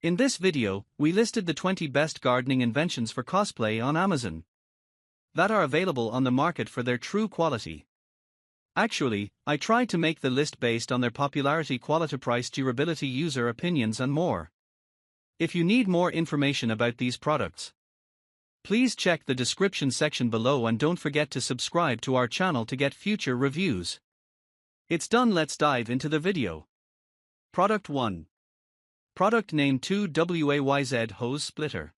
In this video, we listed the 20 best gardening inventions for cosplay on Amazon that are available on the market for their true quality. Actually, I tried to make the list based on their popularity, quality, price, durability, user opinions and more. If you need more information about these products, please check the description section below and don't forget to subscribe to our channel to get future reviews. It's done, let's dive into the video. Product 1. Product name 2WAYZ Hose Splitter.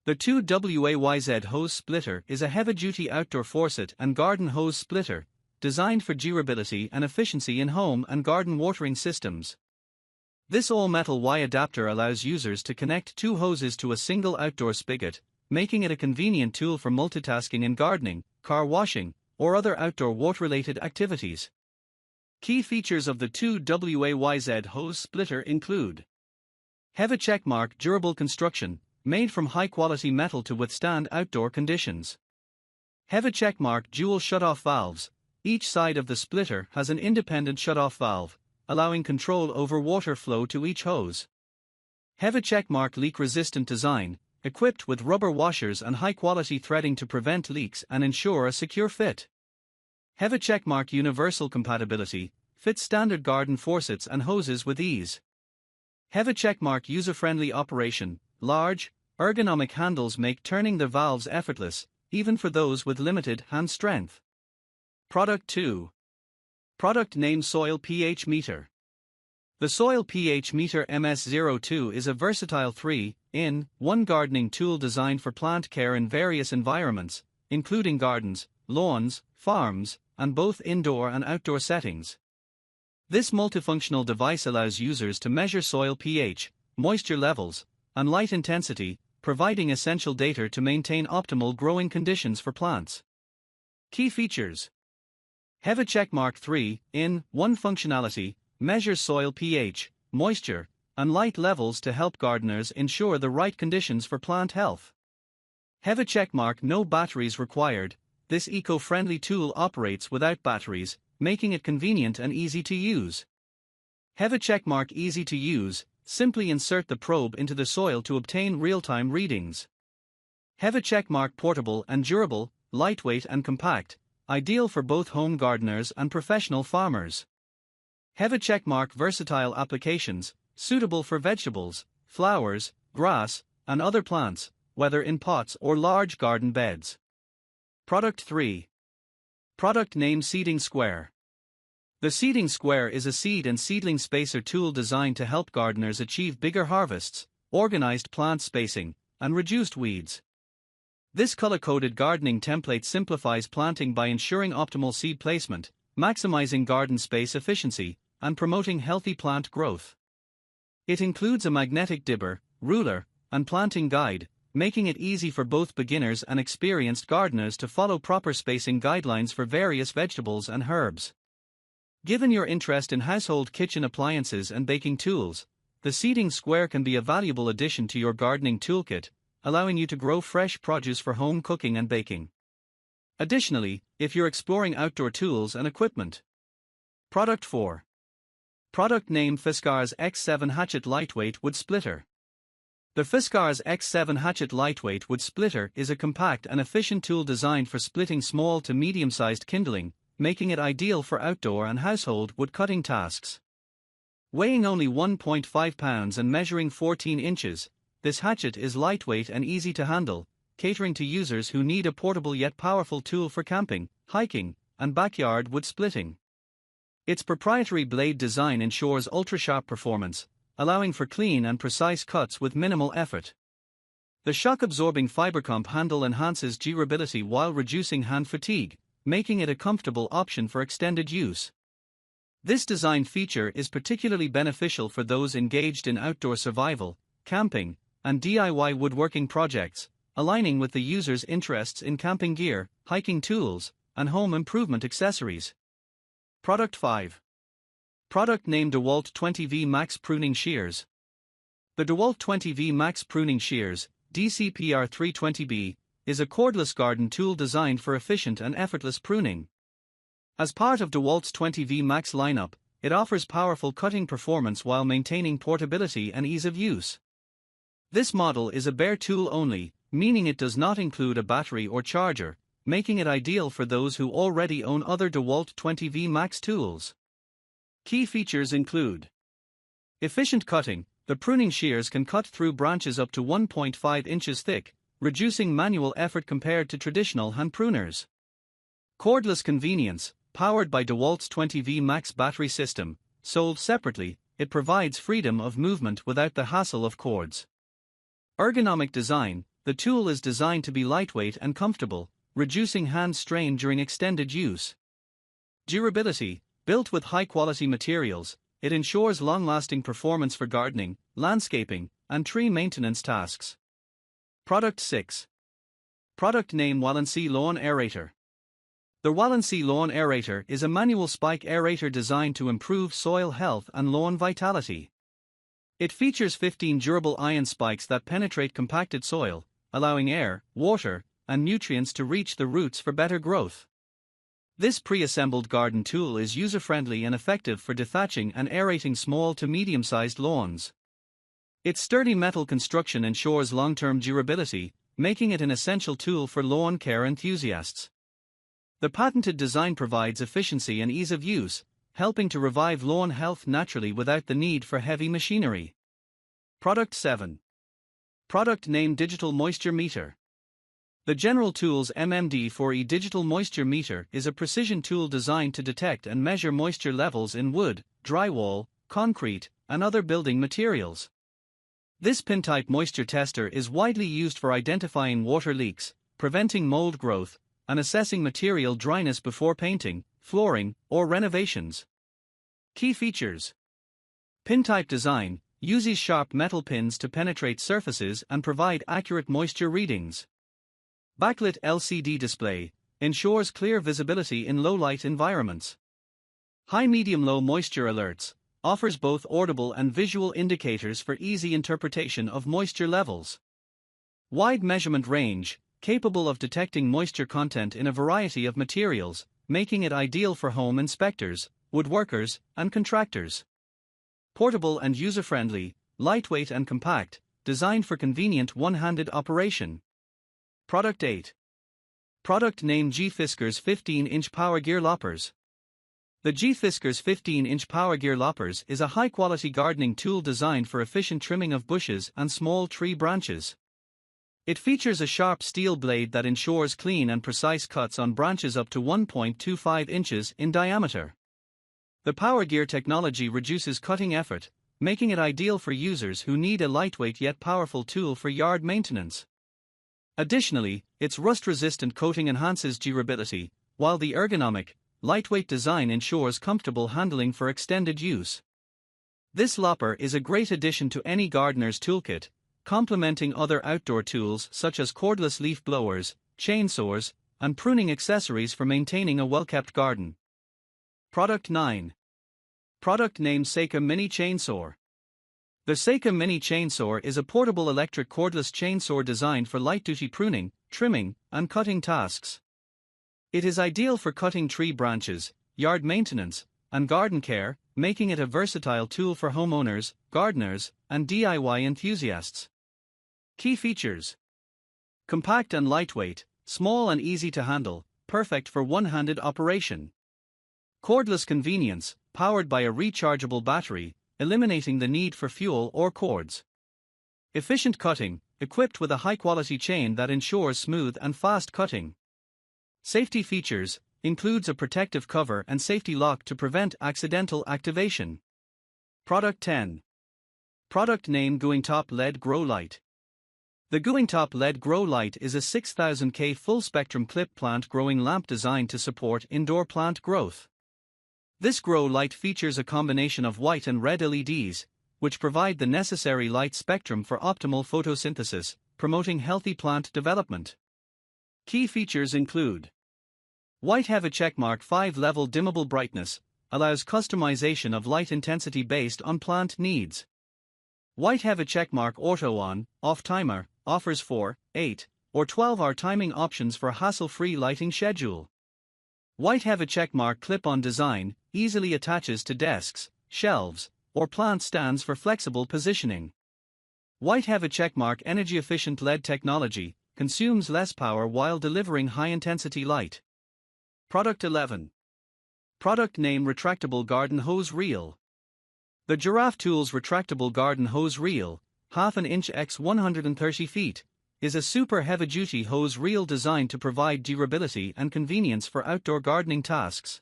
The 2WAYZ Hose Splitter is a heavy-duty outdoor faucet and garden hose splitter, designed for durability and efficiency in home and garden watering systems. This all-metal Y adapter allows users to connect two hoses to a single outdoor spigot, making it a convenient tool for multitasking in gardening, car washing, or other outdoor water-related activities. Key features of the 2WAYZ Hose Splitter include heavy checkmark durable construction, made from high-quality metal to withstand outdoor conditions. Heavy checkmark dual shutoff valves. Each side of the splitter has an independent shutoff valve, allowing control over water flow to each hose. Heavy checkmark leak-resistant design, equipped with rubber washers and high-quality threading to prevent leaks and ensure a secure fit. Heavy checkmark universal compatibility, fits standard garden faucets and hoses with ease. Heavy checkmark user-friendly operation, large, ergonomic handles make turning the valves effortless, even for those with limited hand strength. Product 2. Product name Soil pH Meter. The Soil pH Meter MS02 is a versatile 3-in-1 gardening tool designed for plant care in various environments, including gardens, lawns, farms, and both indoor and outdoor settings. This multifunctional device allows users to measure soil pH, moisture levels, and light intensity, providing essential data to maintain optimal growing conditions for plants. Key features: heavy checkmark 3-in-1 functionality, measures soil pH, moisture, and light levels to help gardeners ensure the right conditions for plant health. Heavy checkmark no batteries required. This eco-friendly tool operates without batteries, making it convenient and easy to use. Heavy checkmark easy to use, simply insert the probe into the soil to obtain real-time readings. Heavy checkmark portable and durable, lightweight and compact, ideal for both home gardeners and professional farmers. Heavy checkmark versatile applications, suitable for vegetables, flowers, grass, and other plants, whether in pots or large garden beds. Product 3. Product name Seeding Square. The Seeding Square is a seed and seedling spacer tool designed to help gardeners achieve bigger harvests, organized plant spacing, and reduced weeds. This color-coded gardening template simplifies planting by ensuring optimal seed placement, maximizing garden space efficiency, and promoting healthy plant growth. It includes a magnetic dibber, ruler, and planting guide, making it easy for both beginners and experienced gardeners to follow proper spacing guidelines for various vegetables and herbs. Given your interest in household kitchen appliances and baking tools, the Seeding Square can be a valuable addition to your gardening toolkit, allowing you to grow fresh produce for home cooking and baking. Additionally, if you're exploring outdoor tools and equipment. Product 4. Product name Fiskars X7 Hatchet Lightweight Wood Splitter. The Fiskars X7 Hatchet Lightweight Wood Splitter is a compact and efficient tool designed for splitting small to medium-sized kindling, making it ideal for outdoor and household wood-cutting tasks. Weighing only 1.5 pounds and measuring 14 inches, this hatchet is lightweight and easy to handle, catering to users who need a portable yet powerful tool for camping, hiking, and backyard wood splitting. Its proprietary blade design ensures ultra-sharp performance, allowing for clean and precise cuts with minimal effort. The shock-absorbing fibercomp handle enhances durability while reducing hand fatigue, making it a comfortable option for extended use. This design feature is particularly beneficial for those engaged in outdoor survival, camping, and DIY woodworking projects, aligning with the user's interests in camping gear, hiking tools, and home improvement accessories. Product 5. Product name DeWalt 20V MAX Pruning Shears. The DeWalt 20V MAX Pruning Shears, DCPR 320B, is a cordless garden tool designed for efficient and effortless pruning. As part of DeWalt's 20V Max lineup, it offers powerful cutting performance while maintaining portability and ease of use. This model is a bare tool only, meaning it does not include a battery or charger, making it ideal for those who already own other DeWalt 20V Max tools. Key features include efficient cutting. The pruning shears can cut through branches up to 1.5 inches thick, reducing manual effort compared to traditional hand pruners. Cordless convenience. Powered by DeWalt's 20V Max battery system, sold separately, it provides freedom of movement without the hassle of cords. Ergonomic design. The tool is designed to be lightweight and comfortable, reducing hand strain during extended use. Durability. Built with high-quality materials, it ensures long-lasting performance for gardening, landscaping, and tree maintenance tasks. Product 6. Product name: Walensee Lawn Aerator. The Walensee Lawn Aerator is a manual spike aerator designed to improve soil health and lawn vitality. It features 15 durable iron spikes that penetrate compacted soil, allowing air, water, and nutrients to reach the roots for better growth. This pre-assembled garden tool is user-friendly and effective for dethatching and aerating small to medium-sized lawns. Its sturdy metal construction ensures long-term durability, making it an essential tool for lawn care enthusiasts. The patented design provides efficiency and ease of use, helping to revive lawn health naturally without the need for heavy machinery. Product 7. Product name: Digital Moisture Meter. The General Tools MMD4E Digital Moisture Meter is a precision tool designed to detect and measure moisture levels in wood, drywall, concrete, and other building materials. This pin-type moisture tester is widely used for identifying water leaks, preventing mold growth, and assessing material dryness before painting, flooring, or renovations. Key features. Pin-type design uses sharp metal pins to penetrate surfaces and provide accurate moisture readings. Backlit LCD display ensures clear visibility in low-light environments. High-medium-low moisture alerts offers both audible and visual indicators for easy interpretation of moisture levels. Wide measurement range, capable of detecting moisture content in a variety of materials, making it ideal for home inspectors, woodworkers, and contractors. Portable and user-friendly, lightweight and compact, designed for convenient one-handed operation. Product 8. Product name: G-Fiskars 15-inch PowerGear Loppers. The G-Fiskars 15-inch PowerGear Loppers is a high-quality gardening tool designed for efficient trimming of bushes and small tree branches. It features a sharp steel blade that ensures clean and precise cuts on branches up to 1.25 inches in diameter. The PowerGear technology reduces cutting effort, making it ideal for users who need a lightweight yet powerful tool for yard maintenance. Additionally, its rust-resistant coating enhances durability, while the ergonomic, lightweight design ensures comfortable handling for extended use. This lopper is a great addition to any gardener's toolkit, complementing other outdoor tools such as cordless leaf blowers, chainsaws, and pruning accessories for maintaining a well-kept garden. Product 9. Product name: Seika Mini Chainsaw. The Seika Mini Chainsaw is a portable electric cordless chainsaw designed for light-duty pruning, trimming, and cutting tasks. It is ideal for cutting tree branches, yard maintenance, and garden care, making it a versatile tool for homeowners, gardeners, and DIY enthusiasts. Key features. Compact and lightweight, small and easy to handle, perfect for one-handed operation. Cordless convenience, powered by a rechargeable battery, eliminating the need for fuel or cords. Efficient cutting, equipped with a high-quality chain that ensures smooth and fast cutting. Safety features, includes a protective cover and safety lock to prevent accidental activation. Product 10. Product name: Going Top LED Grow Light. The Going Top LED Grow Light is a 6000K full-spectrum clip plant growing lamp designed to support indoor plant growth. This grow light features a combination of white and red LEDs, which provide the necessary light spectrum for optimal photosynthesis, promoting healthy plant development. Key features include: white have a checkmark 5-level dimmable brightness, allows customization of light intensity based on plant needs. White have a checkmark auto on/off timer, offers 4, 8, or 12-hour timing options for hassle-free lighting schedule. White have a checkmark clip-on design, easily attaches to desks, shelves, or plant stands for flexible positioning. White Heavy Checkmark energy-efficient LED technology, consumes less power while delivering high-intensity light. Product 11. Product name Retractable Garden Hose Reel. The Giraffe Tools Retractable Garden Hose Reel, 1/2 inch x 130 feet, is a super heavy-duty hose reel designed to provide durability and convenience for outdoor gardening tasks.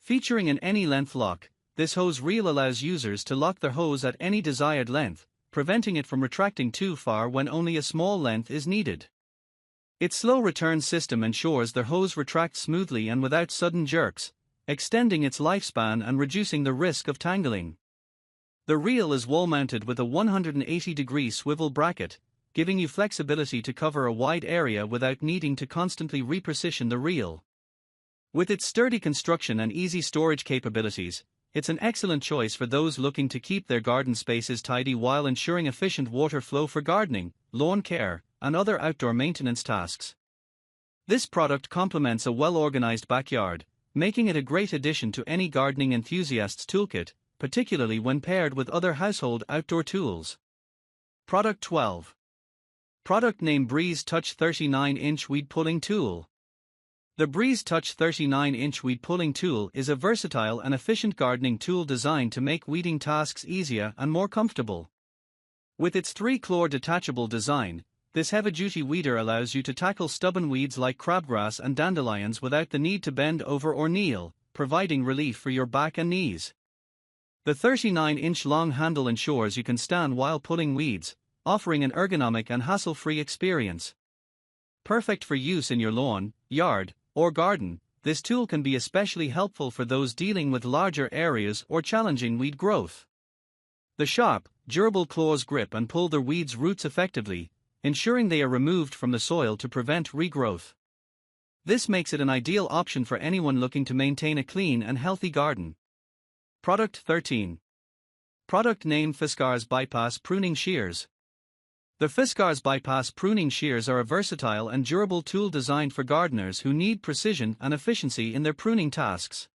Featuring an any-length lock, this hose reel allows users to lock their hose at any desired length, preventing it from retracting too far when only a small length is needed. Its slow return system ensures the hose retracts smoothly and without sudden jerks, extending its lifespan and reducing the risk of tangling. The reel is wall-mounted with a 180-degree swivel bracket, giving you flexibility to cover a wide area without needing to constantly reposition the reel. With its sturdy construction and easy storage capabilities, it's an excellent choice for those looking to keep their garden spaces tidy while ensuring efficient water flow for gardening, lawn care, and other outdoor maintenance tasks. This product complements a well-organized backyard, making it a great addition to any gardening enthusiast's toolkit, particularly when paired with other household outdoor tools. Product 12. Product name Breeze Touch 39-inch Weed Pulling Tool. The Breeze Touch 39-inch weed pulling tool is a versatile and efficient gardening tool designed to make weeding tasks easier and more comfortable. With its 3-claw detachable design, this heavy-duty weeder allows you to tackle stubborn weeds like crabgrass and dandelions without the need to bend over or kneel, providing relief for your back and knees. The 39-inch long handle ensures you can stand while pulling weeds, offering an ergonomic and hassle-free experience. Perfect for use in your lawn, yard, or garden, this tool can be especially helpful for those dealing with larger areas or challenging weed growth. The sharp, durable claws grip and pull the weeds' roots effectively, ensuring they are removed from the soil to prevent regrowth. This makes it an ideal option for anyone looking to maintain a clean and healthy garden. Product 13. Product name Fiskars Bypass Pruning Shears. The Fiskars Bypass Pruning Shears are a versatile and durable tool designed for gardeners who need precision and efficiency in their pruning tasks.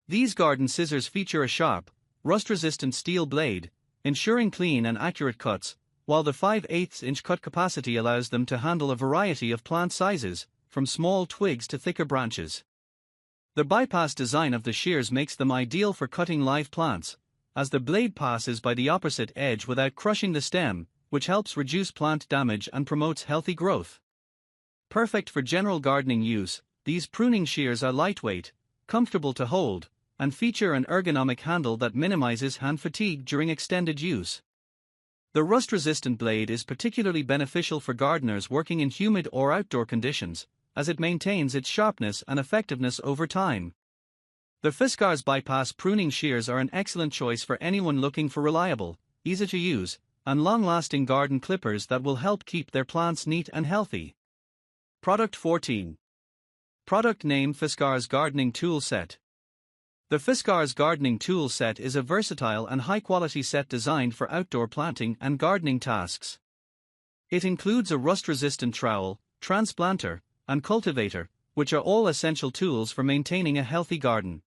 These garden scissors feature a sharp, rust-resistant steel blade, ensuring clean and accurate cuts, while the 5/8-inch cut capacity allows them to handle a variety of plant sizes, from small twigs to thicker branches. The bypass design of the shears makes them ideal for cutting live plants, as the blade passes by the opposite edge without crushing the stem, which helps reduce plant damage and promotes healthy growth. Perfect for general gardening use, these pruning shears are lightweight, comfortable to hold, and feature an ergonomic handle that minimizes hand fatigue during extended use. The rust-resistant blade is particularly beneficial for gardeners working in humid or outdoor conditions, as it maintains its sharpness and effectiveness over time. The Fiskars Bypass Pruning Shears are an excellent choice for anyone looking for reliable, easy-to-use, and long-lasting garden clippers that will help keep their plants neat and healthy. Product 14. Product name Fiskars Gardening Tool Set. The Fiskars Gardening Tool Set is a versatile and high-quality set designed for outdoor planting and gardening tasks. It includes a rust-resistant trowel, transplanter, and cultivator, which are all essential tools for maintaining a healthy garden.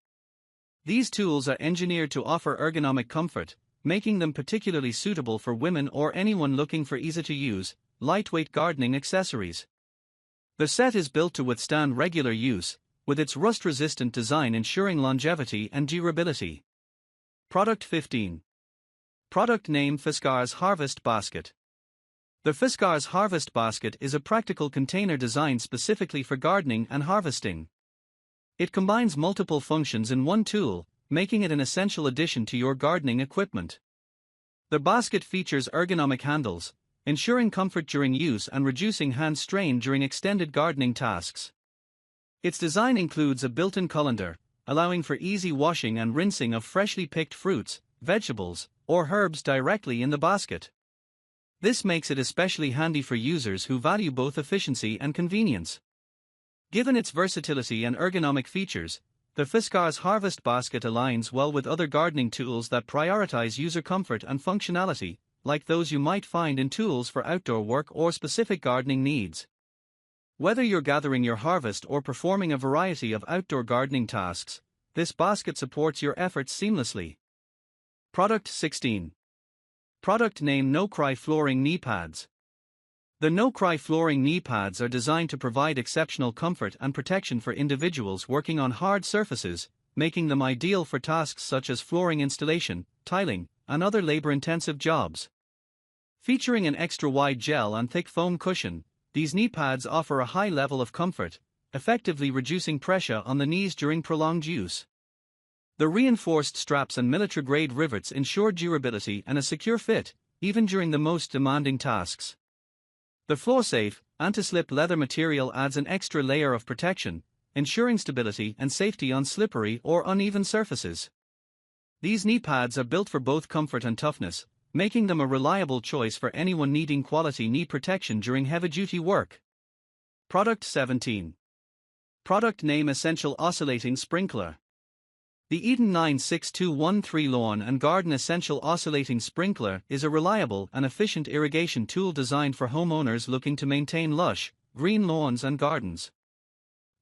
These tools are engineered to offer ergonomic comfort, making them particularly suitable for women or anyone looking for easy-to-use, lightweight gardening accessories. The set is built to withstand regular use, with its rust-resistant design ensuring longevity and durability. Product 15. Product name Fiskars Harvest Basket. The Fiskars Harvest Basket is a practical container designed specifically for gardening and harvesting. It combines multiple functions in one tool, making it an essential addition to your gardening equipment. The basket features ergonomic handles, ensuring comfort during use and reducing hand strain during extended gardening tasks. Its design includes a built-in colander, allowing for easy washing and rinsing of freshly picked fruits, vegetables, or herbs directly in the basket. This makes it especially handy for users who value both efficiency and convenience. Given its versatility and ergonomic features, the Fiskars Harvest Basket aligns well with other gardening tools that prioritize user comfort and functionality, like those you might find in tools for outdoor work or specific gardening needs. Whether you're gathering your harvest or performing a variety of outdoor gardening tasks, this basket supports your efforts seamlessly. Product 16. Product name: No Cry Flooring Knee Pads. The No Cry Flooring knee pads are designed to provide exceptional comfort and protection for individuals working on hard surfaces, making them ideal for tasks such as flooring installation, tiling, and other labor-intensive jobs. Featuring an extra-wide gel and thick foam cushion, these knee pads offer a high level of comfort, effectively reducing pressure on the knees during prolonged use. The reinforced straps and military-grade rivets ensure durability and a secure fit, even during the most demanding tasks. The floor-safe, anti-slip leather material adds an extra layer of protection, ensuring stability and safety on slippery or uneven surfaces. These knee pads are built for both comfort and toughness, making them a reliable choice for anyone needing quality knee protection during heavy-duty work. Product 17. Product name: Essential Oscillating Sprinkler. The Eden 96213 Lawn and Garden Essential Oscillating Sprinkler is a reliable and efficient irrigation tool designed for homeowners looking to maintain lush, green lawns and gardens.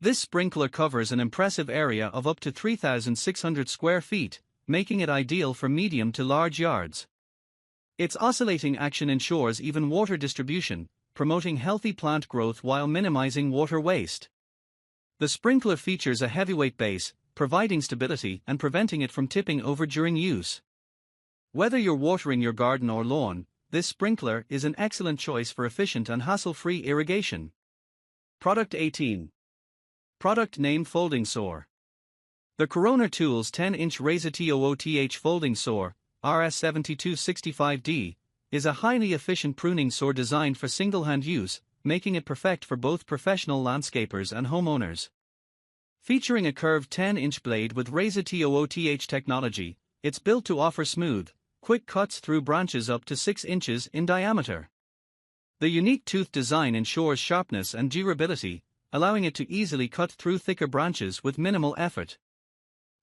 This sprinkler covers an impressive area of up to 3,600 square feet, making it ideal for medium to large yards. Its oscillating action ensures even water distribution, promoting healthy plant growth while minimizing water waste. The sprinkler features a heavyweight base, providing stability and preventing it from tipping over during use. Whether you're watering your garden or lawn, this sprinkler is an excellent choice for efficient and hassle-free irrigation. Product 18. Product name: Folding Saw. The Corona Tools 10-inch Razor TOOTH Folding Saw, RS7265D, is a highly efficient pruning saw designed for single-hand use, making it perfect for both professional landscapers and homeowners. Featuring a curved 10-inch blade with Razor TOOTH technology, it's built to offer smooth, quick cuts through branches up to 6 inches in diameter. The unique tooth design ensures sharpness and durability, allowing it to easily cut through thicker branches with minimal effort.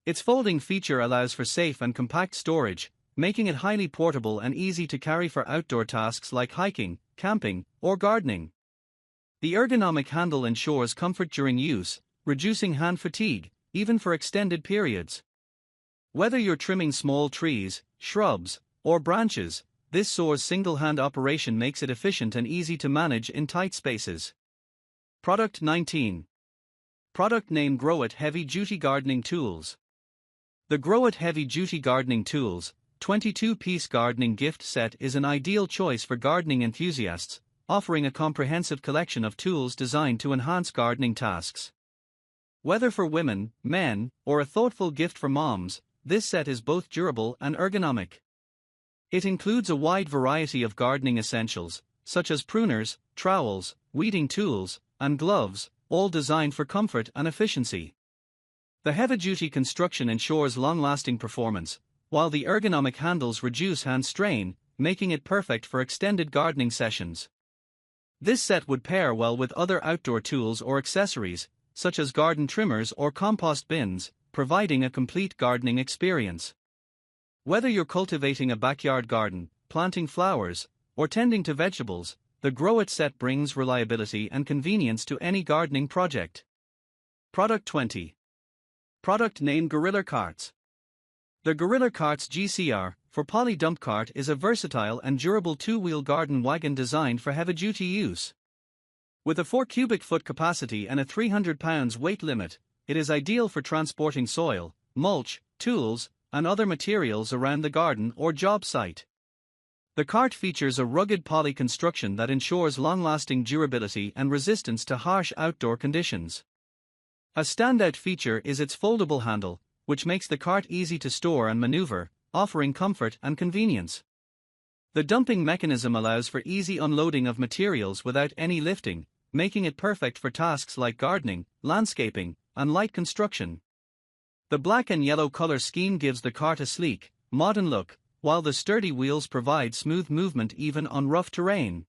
Its folding feature allows for safe and compact storage, making it highly portable and easy to carry for outdoor tasks like hiking, camping, or gardening. The ergonomic handle ensures comfort during use, reducing hand fatigue, even for extended periods. Whether you're trimming small trees, shrubs, or branches, this saw's single-hand operation makes it efficient and easy to manage in tight spaces. Product 19. Product name: Grow It Heavy Duty Gardening Tools. The Grow It Heavy Duty Gardening Tools 22-piece gardening gift set is an ideal choice for gardening enthusiasts, offering a comprehensive collection of tools designed to enhance gardening tasks. Whether for women, men, or a thoughtful gift for moms, this set is both durable and ergonomic. It includes a wide variety of gardening essentials, such as pruners, trowels, weeding tools, and gloves, all designed for comfort and efficiency. The heavy-duty construction ensures long-lasting performance, while the ergonomic handles reduce hand strain, making it perfect for extended gardening sessions. This set would pair well with other outdoor tools or accessories, such as garden trimmers or compost bins, providing a complete gardening experience. Whether you're cultivating a backyard garden, planting flowers, or tending to vegetables, the Grow It set brings reliability and convenience to any gardening project. Product 20. Product name: Gorilla Carts. The Gorilla Carts GCR, for Poly Dump Cart, is a versatile and durable two-wheel garden wagon designed for heavy-duty use. With a 4 cubic foot capacity and a 300 pounds weight limit, it is ideal for transporting soil, mulch, tools, and other materials around the garden or job site. The cart features a rugged poly construction that ensures long-lasting durability and resistance to harsh outdoor conditions. A standout feature is its foldable handle, which makes the cart easy to store and maneuver, offering comfort and convenience. The dumping mechanism allows for easy unloading of materials without any lifting, making it perfect for tasks like gardening, landscaping, and light construction. The black and yellow color scheme gives the cart a sleek, modern look, while the sturdy wheels provide smooth movement even on rough terrain.